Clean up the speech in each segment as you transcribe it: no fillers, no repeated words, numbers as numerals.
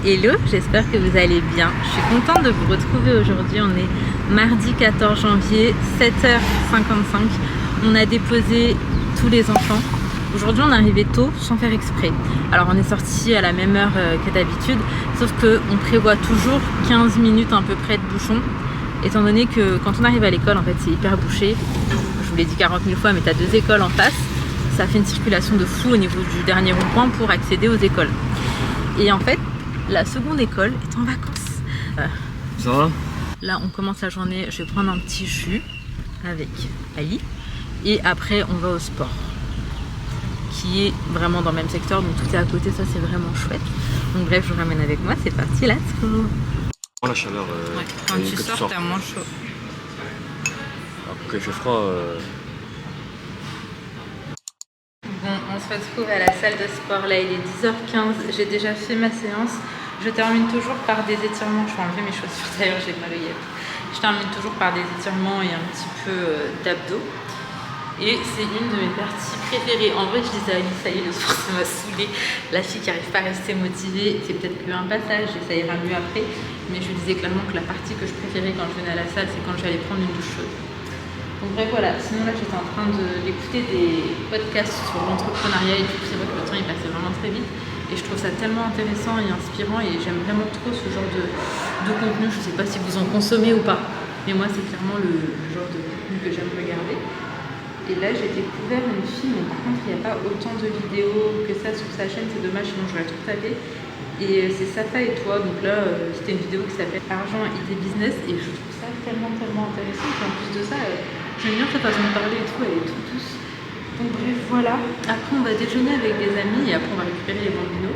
Hello, j'espère que vous allez bien. Je suis contente de vous retrouver aujourd'hui. On est mardi 14 janvier, 7h55. On a déposé tous les enfants. Aujourd'hui, on est arrivé tôt sans faire exprès. Alors, on est sorti à la même heure que d'habitude, sauf qu'on prévoit toujours 15 minutes à peu près de bouchon, étant donné que quand on arrive à l'école, en fait, c'est hyper bouché. Je vous l'ai dit 40 000 fois, mais tu as 2 écoles en face. Ça fait une circulation de fou au niveau du dernier rond-point pour accéder aux écoles. Et en fait, la seconde école est en vacances. Ça va? Là, on commence la journée. Je vais prendre un petit jus avec Ali. Et après, on va au sport, qui est vraiment dans le même secteur. Donc tout est à côté. Ça, c'est vraiment chouette. Donc bref, je vous ramène avec moi. C'est parti, let's go. La chaleur. Ouais, quand tu sors, t'as moins chaud. Alors, quand il fait froid. Bon, on se retrouve à la salle de sport. Là, il est 10h15. J'ai déjà fait ma séance. Je termine toujours par des étirements. Je vais enlever mes chaussures d'ailleurs, j'ai mal au yep. Je termine toujours par des étirements et un petit peu d'abdos. Et c'est une de mes parties préférées. En vrai, je disais à Ali, ça y est, le sport, ça m'a saoulée. La fille qui n'arrive pas à rester motivée, c'est peut-être qu'un passage et ça ira mieux après. Mais je lui disais clairement que la partie que je préférais quand je venais à la salle, c'est quand j'allais prendre une douche chaude. Donc bref, voilà. Sinon là, j'étais en train d'écouter des podcasts sur l'entrepreneuriat et tout. C'est vrai que le temps, il passait vraiment très vite. Et je trouve ça tellement intéressant et inspirant et j'aime vraiment trop ce genre de contenu. Je ne sais pas si vous en consommez ou pas, mais moi c'est clairement le genre de contenu que j'aime regarder. Et là j'ai découvert une fille, mais par contre il n'y a pas autant de vidéos que ça sur sa chaîne, c'est dommage, sinon j'aurais tout tapé. Et c'est Safa et toi, donc là c'était une vidéo qui s'appelle Argent, idée, business et je trouve ça tellement intéressant. Et en plus de ça, j'aime bien sa façon de parler et tout, elle est toute douce. Donc bref, voilà. Après, on va déjeuner avec des amis et après, on va récupérer les bambinos.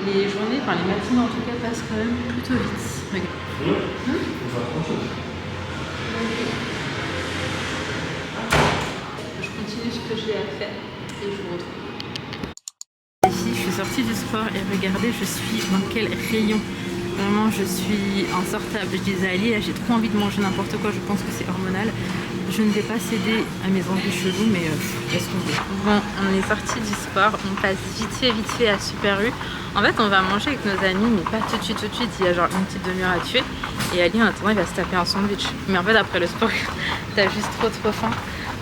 Les journées, enfin les matinées en tout cas, passent quand même plutôt vite. Regarde. Je continue ce que j'ai à faire et je vous retrouve. Les filles, je suis sortie du sport et regardez, je suis dans quel rayon. Vraiment, je suis insortable. Je disais à Ali, là, j'ai trop envie de manger n'importe quoi. Je pense que c'est hormonal. Je ne vais pas céder à mes envies cheloues, mais qu'est-ce qu'on fait? Bon, on est sorti du sport, on passe vite fait à Super U. En fait, on va manger avec nos amis, mais pas tout de suite. Il y a genre une petite demi-heure à tuer. Et Ali, en attendant, il va se taper un sandwich. Mais en fait, après le sport, t'as juste trop faim.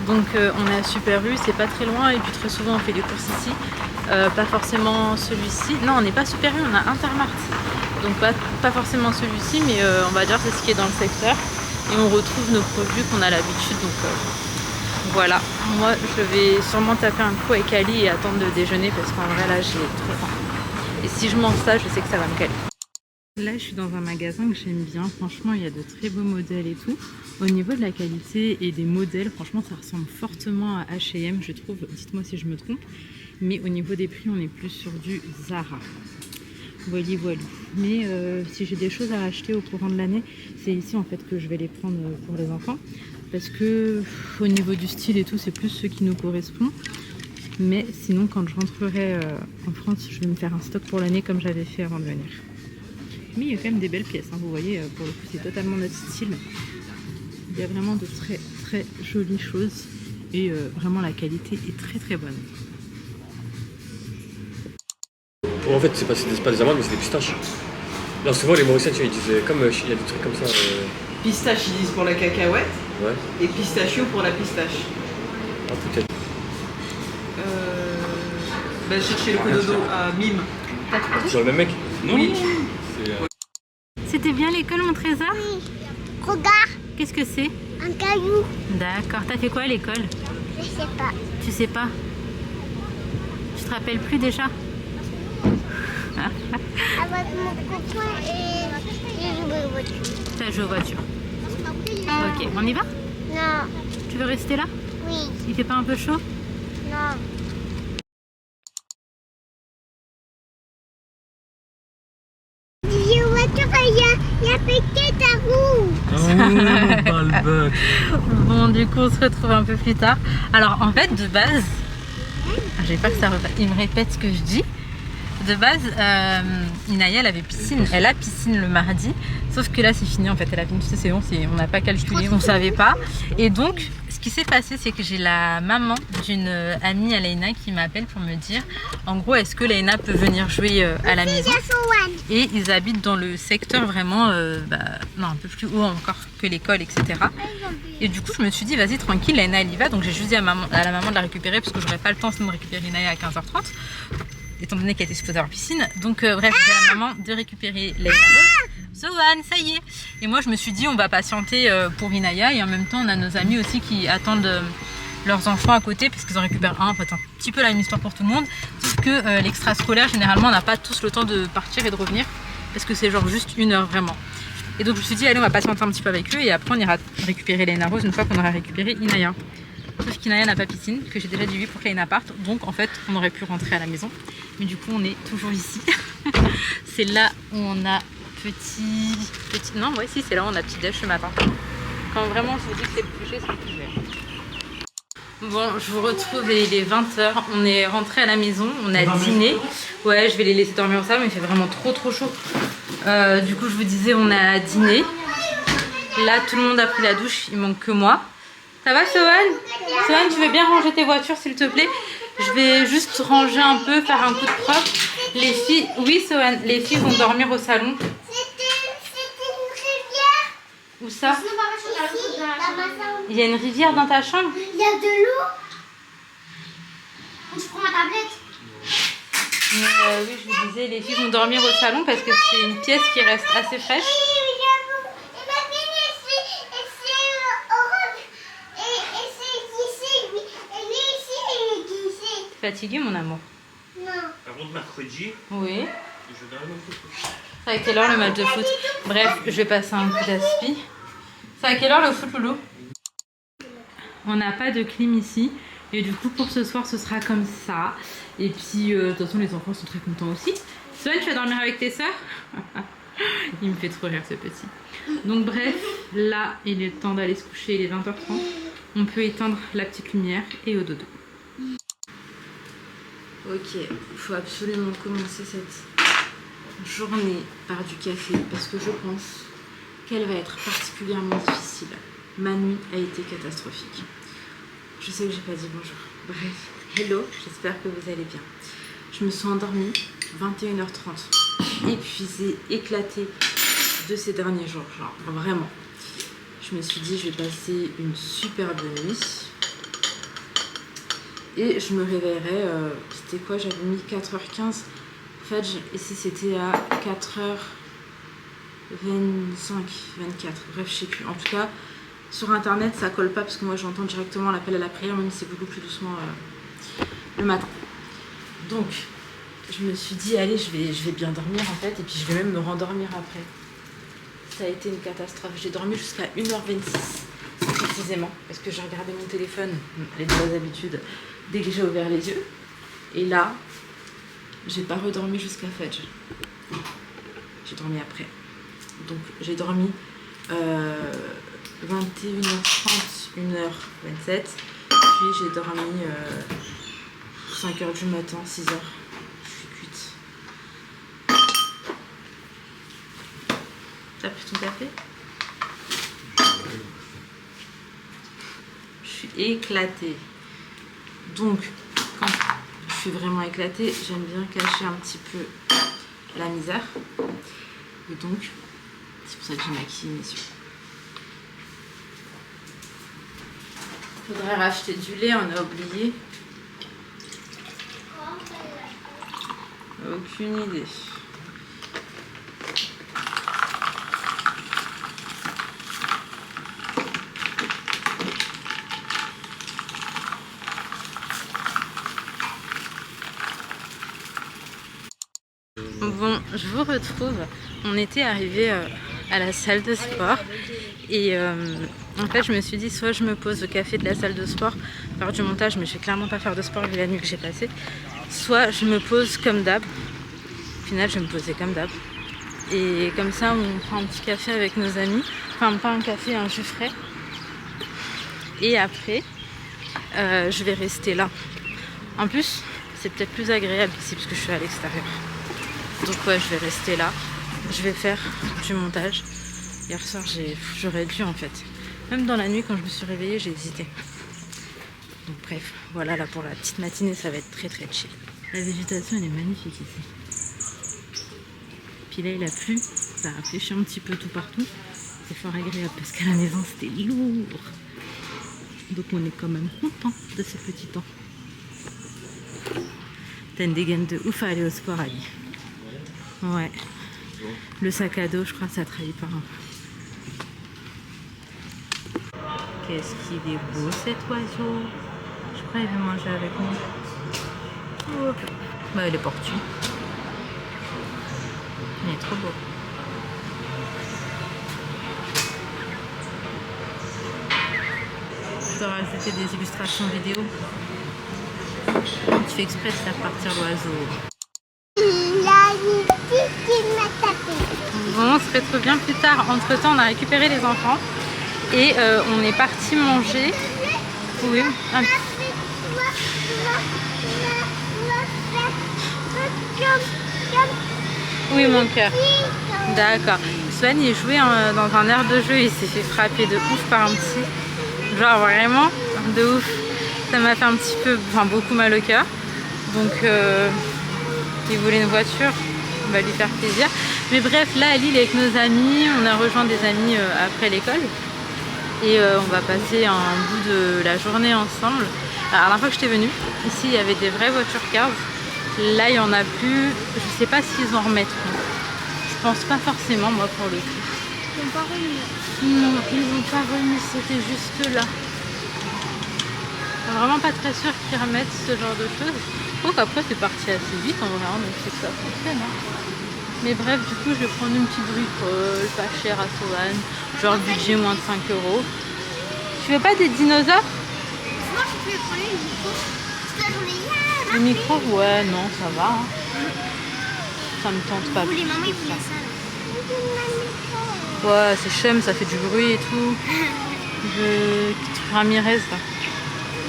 Donc, on est à Super U, c'est pas très loin. Et puis, très souvent, on fait des courses ici. Pas forcément celui-ci. Non, on n'est pas Super U, on a Intermart. Donc, pas forcément celui-ci, mais on va dire c'est ce qui est dans le secteur. Et on retrouve nos produits qu'on a l'habitude, donc voilà. Moi je vais sûrement taper un coup avec Ali et attendre de déjeuner parce qu'en vrai là j'ai trop faim. Et si je mange ça, je sais que ça va me caler. Là je suis dans un magasin que j'aime bien, franchement il y a de très beaux modèles et tout. Au niveau de la qualité et des modèles, franchement ça ressemble fortement à H&M je trouve, dites-moi si je me trompe. Mais au niveau des prix on est plus sur du Zara. Voilà. Mais si j'ai des choses à acheter au courant de l'année, c'est ici en fait que je vais les prendre pour les enfants. Parce que au niveau du style et tout, c'est plus ce qui nous correspond. Mais sinon, quand je rentrerai en France, je vais me faire un stock pour l'année comme j'avais fait avant de venir. Mais il y a quand même des belles pièces, hein. Vous voyez, pour le coup, c'est totalement notre style. Il y a vraiment de très jolies choses. Et vraiment, la qualité est très bonne. En fait, c'est pas des amandes, mais c'est des pistaches. Non, souvent les Mauriciens, ils disent comme il y a des trucs comme ça. Pistache, ils disent pour la cacahuète. Ouais. Et pistachio pour la pistache. Ah, peut-être. Chercher le cododo à Mime. C'est le même mec? Non. Oui. C'était bien l'école, mon trésor? Oui. Regarde, Qu'est-ce que c'est? un caillou. D'accord. T'as fait quoi à l'école? Je sais pas. Tu sais pas? Tu te rappelles plus déjà? Avec mon copain et j'ai joué aux voitures. T'as joué aux voitures. Ok, on y va? Non, Tu veux rester là? oui, Il fait pas un peu chaud? non. J'ai une voiture, il y a pété ta roue. Oh, pas le bug. Bon, du coup, on se retrouve un peu plus tard. Alors, en fait, de base, j'ai peur que ça repasse. Il me répète ce que je dis. De base, Inaya, elle a piscine le mardi. Sauf que là, c'est fini en fait. Elle a fini, c'est bon, on n'a pas calculé, on savait pas. Et donc, ce ce qui s'est passé, c'est que j'ai la maman d'une amie à Leïna qui m'appelle pour me dire en gros, est-ce que Leïna peut venir jouer à la maison? Et ils habitent dans le secteur vraiment non, un peu plus haut encore que l'école, etc. Et du coup, je me suis dit, vas-y, tranquille, Leïna, elle y va. Donc, j'ai juste dit à la maman de la récupérer parce que j'aurais pas le temps sinon de récupérer Inaya à 15h30, étant donné qu'elle était supposée avoir piscine. Donc, bref, j'ai dit à la maman de récupérer Leïna. Sohan, ça y est. Et moi, je me suis dit, on va patienter pour Inaya. Et en même temps, on a nos amis aussi qui attendent leurs enfants à côté parce qu'ils en récupèrent un. En fait, un petit peu la même histoire pour tout le monde. Sauf que l'extrascolaire, généralement, on n'a pas tous le temps de partir et de revenir parce que c'est genre juste 1 heure vraiment. Et donc, je me suis dit, allez, on va patienter un petit peu avec eux et après, on ira récupérer Leïna Rose une fois qu'on aura récupéré Inaya. Sauf qu'Inaya n'a pas piscine, que j'ai déjà dit oui pour que Leïna parte. Donc, en fait, on aurait pu rentrer à la maison. Mais du coup, on est toujours ici. C'est là où on a petit... Non, ouais, si, c'est là où on a petit déj ce matin. Quand vraiment je vous dis que c'est le plus léger, c'est le plus vert. Bon, je vous retrouve et il est 20h. On est rentré à la maison, on a dîné. Ouais, je vais les laisser dormir au salon, mais il fait vraiment trop chaud. Du coup, je vous disais, on a dîné. Là, tout le monde a pris la douche, il manque que moi. Ça va, Sohan? Sohan, tu veux bien ranger tes voitures, s'il te plaît? Je vais juste ranger un peu, faire un coup de propre. Les filles, oui, Sohan, les filles vont dormir au salon. C'était une rivière. Où ça? Ici, dans ma chambre. Il y a une rivière dans ta chambre? Il y a de l'eau. Je prends ma tablette. Mais oui, je vous disais, les filles vont dormir au salon parce que c'est une pièce qui reste assez fraîche. Fatigué, mon amour? Non. Avant de mercredi, Oui. je donne un foot. C'est à quelle heure le match de foot? Bref, je vais passer un coup d'aspi. C'est à quelle heure le foot, Loulou? On n'a pas de clim ici. Et du coup, pour ce soir, ce sera comme ça. Et puis, de toute façon, les enfants sont très contents aussi. Sohan, tu vas dormir avec tes sœurs? Il me fait trop rire, ce petit. Donc bref, là, il est temps d'aller se coucher. Il est 20h30. On peut éteindre la petite lumière et au dodo. Ok, il faut absolument commencer cette journée par du café parce que je pense qu'elle va être particulièrement difficile. Ma nuit a été catastrophique. Je sais que j'ai pas dit bonjour. Bref, hello, j'espère que vous allez bien. Je me suis endormie 21h30, épuisée, éclatée de ces derniers jours, genre vraiment. Je me suis dit je vais passer une superbe nuit. Et je me réveillerai, c'était quoi? J'avais mis 4h15. Fudge, ici c'était à 4h25, 24. Bref, je sais plus. En tout cas, sur internet, ça colle pas parce que moi j'entends directement l'appel à la prière, même si c'est beaucoup plus doucement le matin. Donc, je me suis dit, allez, je vais bien dormir en fait, et puis je vais même me rendormir après. Ça a été une catastrophe. J'ai dormi jusqu'à 1h26. Précisément, parce que j'ai regardé mon téléphone, les bonnes habitudes, dès que j'ai ouvert les yeux. Et là, j'ai pas redormi jusqu'à Fudge. J'ai dormi après. Donc j'ai dormi 21h30, 1h27. Puis j'ai dormi 5h du matin, 6h. Je suis cuite. T'as pris ton café? Je suis éclatée. Donc, quand je suis vraiment éclatée, j'aime bien cacher un petit peu la misère. Et donc, c'est pour ça que j'ai maquillé mes yeux. Faudrait racheter du lait, on a oublié. Aucune idée. Bon, je vous retrouve. On était arrivé à la salle de sport et en fait je me suis dit soit je me pose au café de la salle de sport, faire du montage, mais je vais clairement pas faire de sport vu la nuit que j'ai passée, soit je me pose comme d'hab. Au final je vais me poser comme d'hab et comme ça on prend un petit café avec nos amis, enfin pas un café, un jus frais, et après je vais rester là. En plus c'est peut-être plus agréable ici parce que je suis à l'extérieur. Donc ouais, je vais rester là, je vais faire du montage. Hier soir, j'aurais dû en fait. Même dans la nuit, quand je me suis réveillée, j'ai hésité. Donc bref, voilà, là pour la petite matinée, ça va être très très chill. La végétation, elle est magnifique ici. Puis là, il a plu, ça a réfléchi un petit peu tout partout. C'est fort agréable parce qu'à la maison, c'était lourd. Donc on est quand même content de ce petit temps. T'as une dégaine de ouf à aller au sport, Ali. Ouais. Le sac à dos, je crois, ça trahit pas un peu. Qu'est-ce qu'il est beau cet oiseau. Je crois qu'il veut manger avec moi. Oh. Bah, il est portu. Il est trop beau. Je dois rajouter des illustrations vidéo. Tu fais exprès de faire partir l'oiseau. Il a une petite qui m'a tapé. Bon, on se retrouve bien plus tard. Entre temps, on a récupéré les enfants et on est parti manger. Oui. Un... Oui, mon cœur. D'accord. Swan, il jouait dans un aire de jeu. Il s'est fait frapper de ouf par un petit. Genre vraiment de ouf. Ça m'a fait un petit peu, enfin beaucoup mal au cœur. Donc il voulait une voiture, on va lui faire plaisir. Mais bref, là Ali il est avec nos amis, on a rejoint des amis après l'école. Et on va passer un bout de la journée ensemble. Alors, la dernière fois que j'étais venue, ici il y avait des vraies voitures cars. Là il n'y en a plus, je sais pas s'ils en remettront. Je pense pas forcément moi pour le coup. Ils n'ont pas remis. Non, ils n'ont pas remis, c'était juste là. Vraiment pas très sûr qu'ils remettent ce genre de choses. Je trouve qu'après c'est parti assez vite en vrai, donc c'est que ça fonctionne. Hein. Mais bref, du coup je vais prendre une petite bricole, pas chère à Sohan, genre budget moins de 5 €. Tu veux pas des dinosaures? Moi je peux prendre le micro. Toute la journée. Le micro? Ouais, non, ça va. Hein. Ça me tente pas. Les mamans ils voulaient ça là. Ouais, c'est chum, ça fait du bruit et tout. Ramirez là.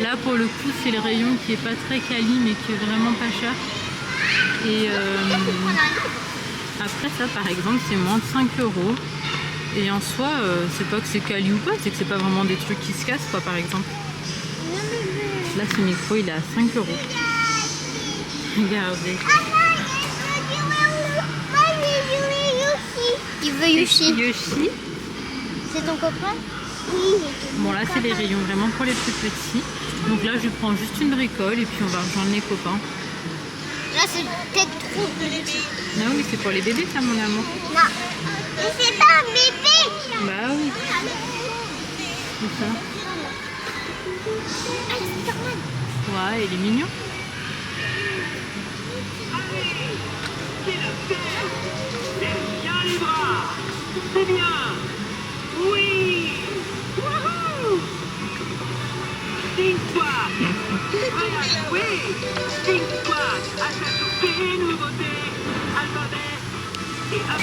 Là pour le coup c'est le rayon qui est pas très quali mais qui est vraiment pas cher. Et après ça par exemple c'est moins de 5 €. Et en soi c'est pas que c'est quali ou pas, c'est que c'est pas vraiment des trucs qui se cassent quoi par exemple. Là ce micro il est à 5 €. Regardez. Il veut Yoshi. Yoshi. C'est ton copain? Oui. Bon là c'est les rayons vraiment pour les plus petits. Donc là je prends juste une bricole et puis on va rejoindre les copains. Là c'est peut-être trop petit. Ah oui c'est pour les bébés ça mon amour. Non. Mais c'est pas un bébé. Bah oui. C'est ça. Ah, c'est Superman. Ouais il est mignon. Bien les bras. C'est bien. Oui. Wouhou. Think-toi. Prêt à jouer. Think-toi. À s'ajouter nouveauté. Alphabet. Et hop.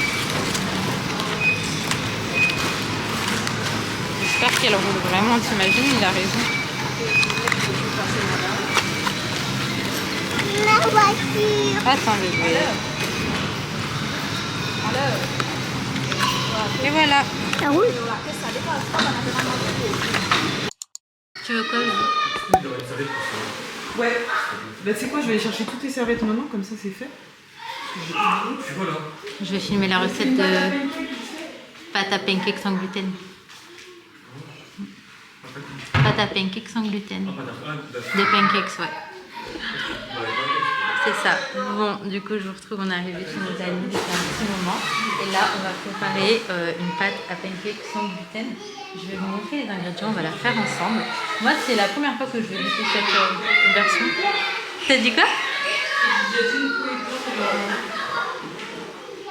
J'espère qu'elle roule vraiment, t'imagines, il a raison. La voiture. Attends, bébé. Et voilà. Ça roule. Tu veux quoi? Ouais. Bah c'est quoi, je vais aller chercher toutes tes serviettes maintenant, comme ça c'est fait. Je vais filmer la recette de pâte à pancakes sans gluten. Pâte à pancakes sans gluten. Des pancakes, ouais. C'est ça. Bon, du coup, je vous retrouve, on est arrivé chez nos amis depuis un petit moment. Et là, on va préparer une pâte à pancakes sans gluten. Je vais vous montrer les ingrédients, on va la faire ensemble. Moi, c'est la première fois que je vais goûter cette version. T'as dit quoi?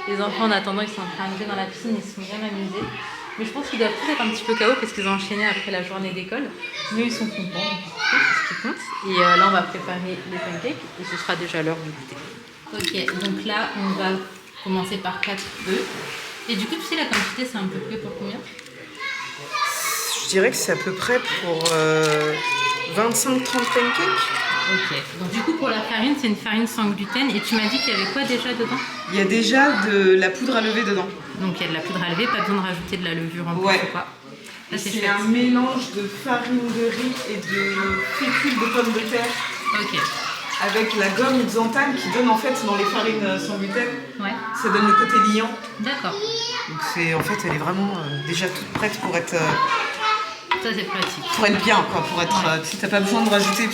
Les enfants, en attendant, ils sont en train de jouer dans la piscine, ils se sont bien amusés. Mais je pense qu'ils doivent tous être un petit peu KO parce qu'ils ont enchaîné après la journée d'école. Mais ils sont contents, donc c'est ce qui compte. Et là, on va préparer les pancakes et ce sera déjà l'heure de goûter. Ok, donc là, on va commencer par 4 œufs. Et du coup, tu sais, la quantité, c'est à peu près pour combien? Je dirais que c'est à peu près pour 25-30 pancakes. Ok, donc du coup, pour la farine, c'est une farine sans gluten. Et tu m'as dit qu'il y avait quoi déjà dedans? Il y a déjà de la poudre à lever dedans. Donc il y a de la poudre à lever, pas besoin de rajouter de la levure en plus Ouais. ou quoi. Ça, c'est C'est chouette. un mélange de farine de riz et de fécule de pommes de terre Ok. avec la gomme xanthane qui donne en fait dans les farines sans gluten, Ouais. ça donne le côté liant. D'accord. Donc c'est en fait elle est vraiment déjà toute prête pour être Ça, c'est pratique. bien quoi, pour être si t'as pas besoin de rajouter.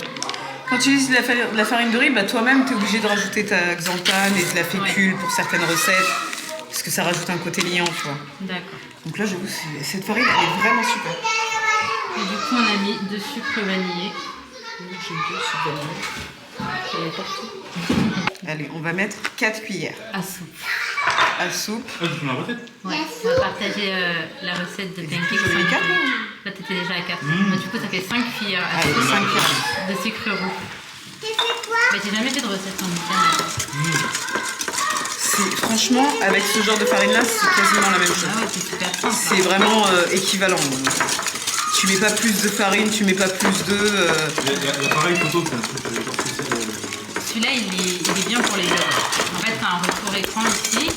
Quand tu utilises de la farine de riz, bah toi-même t'es obligé de rajouter ta xanthane et de la fécule pour certaines recettes parce que ça rajoute un côté liant, tu vois. D'accord. Donc là j'avoue cette farine elle est vraiment super. Et du coup, on a mis 2 sucres vanillés. J'aime bien ce sucre vanille. J'en ai partout. Allez, on va mettre 4 cuillères À soupe. à soupe. Ah, tu fais la recette? Ouais. On va partager la recette de pancakes. j'en ai mis 4, Là, t'étais déjà à 4. Bah, du coup, ça fait 5 cuillères à Allez, soupe 5 cuillères. de sucre roux. Mais j'ai jamais fait de recette sans gluten. Franchement, avec ce genre de farine-là, c'est quasiment la même chose. Ah ouais, c'est super simple. C'est vraiment équivalent. Tu mets pas plus de farine, tu mets pas plus d'œufs. L'appareil photo, c'est un truc Celui-là, il est bien pour les yaourts. En fait, t'as un retour écran ici.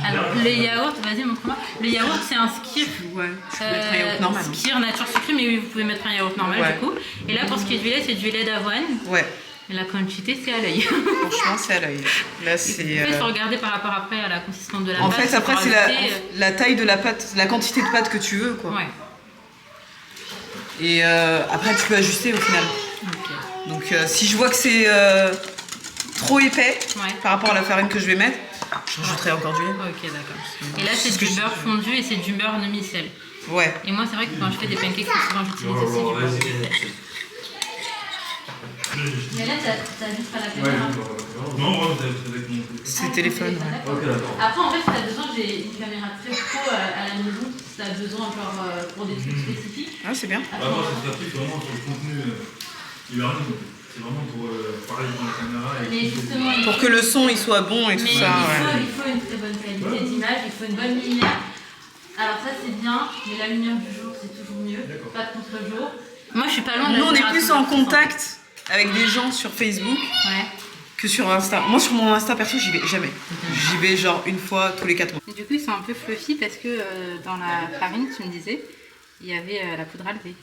Alors, le yaourt, vas-y, montre-moi. Le yaourt, c'est un skyr. Ouais, tu peux mettre un yaourt normal. Skyr nature sucré, mais oui, vous pouvez mettre un yaourt normal Ouais. du coup. Et là, pour ce qui est du lait, c'est du lait d'avoine. Ouais, Et la quantité, c'est à l'œil. franchement, c'est à l'œil. Là, En c'est. fait, il faut regarder par rapport après à la consistance de la En pâte. fait, après, pour c'est rajouter, la taille de la pâte, la quantité de pâte que tu veux, quoi. Ouais. Et après, tu peux ajuster au final. Ok. Donc, si je vois que c'est trop épais Ouais. par rapport à la farine que je vais mettre, je rajouterai encore du lait. Ok, d'accord. Et là, c'est ce que du je- beurre fondu et c'est du beurre demi-sel. Ouais. Et moi, c'est vrai que quand je fais des pancakes, souvent, j'utilise aussi du beurre demi-sel. Mais là, t'as juste pas la caméra. Non, moi, vous avez avec mon. C'est téléphone. Ouais. Ok, d'accord. Après, en fait, si t'as besoin, j'ai une caméra très pro à la maison. Si t'as besoin, genre, pour des trucs spécifiques. Ah, c'est bien. Bah, moi, c'est pratique vraiment sur le contenu e-learning. C'est vraiment pour parler devant la caméra. Mais justement, Pour que le son il soit bon et tout mais ça. Ouais. il faut une très bonne qualité d'image, il faut une bonne lumière. Alors ça c'est bien, mais la lumière du jour c'est toujours mieux, pas de contre-jour. Moi je suis pas loin de la Nous, on est génération plus en 100%. contact avec des gens sur Facebook Ouais. que sur Insta. Moi, sur mon Insta perso, j'y vais jamais. J'y vais genre une fois tous les 4 mois. Et du coup ils sont un peu fluffy parce que dans la farine, tu me disais, il y avait la poudre à lever.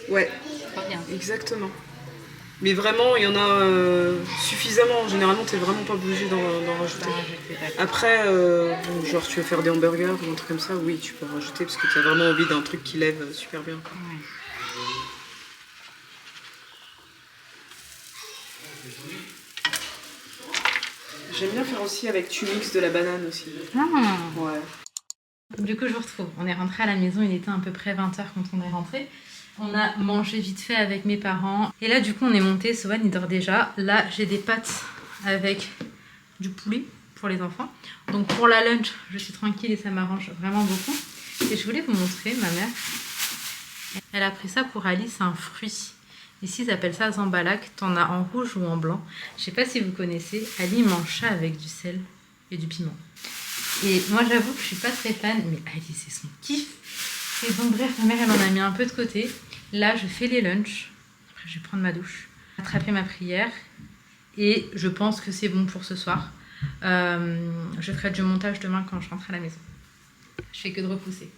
Ouais, C'est trop bien. exactement. Mais vraiment, il y en a suffisamment. Généralement, t'es vraiment pas obligé d'en rajouter. Après, bon, genre tu veux faire des hamburgers ou un truc comme ça, oui, tu peux en rajouter parce que tu as vraiment envie d'un truc qui lève super bien. J'aime bien faire aussi avec tu mixes de la banane aussi. Ouais. Du coup, je vous retrouve. On est rentré à la maison, il était à peu près 20h quand on est rentré. On a mangé vite fait avec mes parents. Et là, du coup, on est monté. Sovan, il dort déjà. Là, j'ai des pâtes avec du poulet pour les enfants. Donc, pour la lunch, je suis tranquille et ça m'arrange vraiment beaucoup. Et je voulais vous montrer, ma mère. Elle a pris ça pour Ali, c'est un fruit. Ici, ils appellent ça zambalak. T'en as en rouge ou en blanc. Je sais pas si vous connaissez. Ali mange ça avec du sel et du piment. Et moi, j'avoue que je suis pas très fan, mais Ali, c'est son kiff. Et donc, bref, ma mère, elle en a mis un peu de côté. Là, je fais les lunchs. Après, je vais prendre ma douche, attraper ma prière. Et je pense que c'est bon pour ce soir. Je ferai du montage demain quand je rentre à la maison. Je fais que de repousser.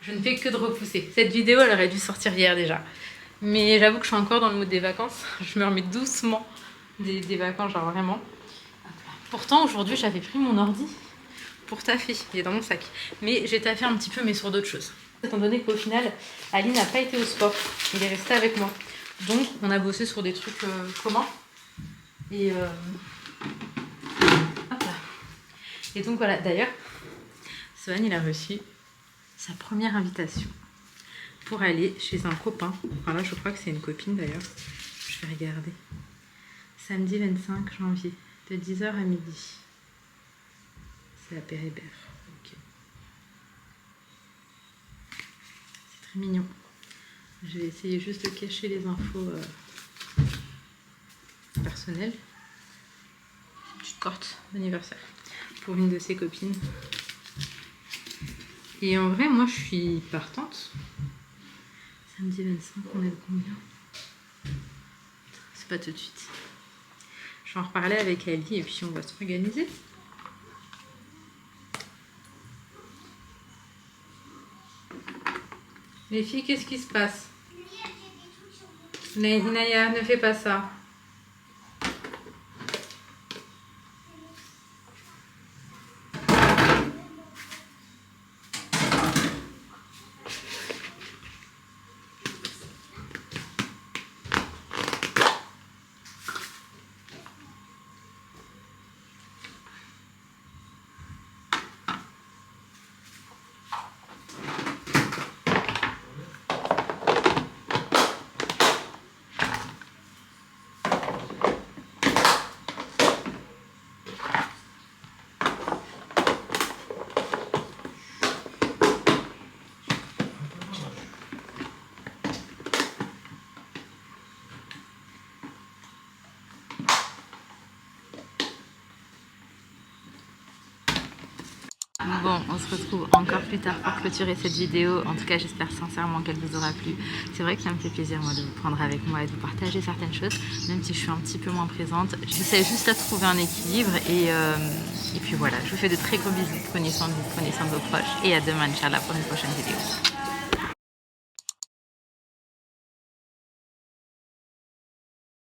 Je ne fais que de repousser. Cette vidéo, elle aurait dû sortir hier déjà. Mais j'avoue que je suis encore dans le mood des vacances. Je me remets doucement des vacances, genre vraiment. Pourtant, aujourd'hui, j'avais pris mon ordi pour taffer. Il est dans mon sac. Mais j'ai taffé un petit peu, mais sur d'autres choses. Étant donné qu'au final, Ali n'a pas été au sport. Il est resté avec moi. Donc, on a bossé sur des trucs communs. Et hop là. Et donc, voilà. D'ailleurs, Sohan, il a reçu sa première invitation pour aller chez un copain. Enfin là, je crois que c'est une copine d'ailleurs. Je vais regarder. Samedi 25 janvier, de 10h à midi. C'est à Péribert. Ok. C'est très mignon. Je vais essayer juste de cacher les infos personnelles. Une petite carte d'anniversaire pour une de ses copines. Et en vrai, moi, je suis partante. Samedi 25, on est de combien? C'est pas tout de suite. Je vais en reparler avec Ali et puis on va s'organiser. Les filles, qu'est-ce qui se passe? Naya, ne fais pas ça. Bon, on se retrouve encore plus tard pour clôturer cette vidéo. En tout cas, j'espère sincèrement qu'elle vous aura plu. C'est vrai que ça me fait plaisir, moi, de vous prendre avec moi et de vous partager certaines choses, même si je suis un petit peu moins présente. J'essaie juste à trouver un équilibre et puis voilà. Je vous fais de très gros bisous. Prenez soin de vous, prenez soin de vos proches et à demain, Inch'Allah, pour une prochaine vidéo.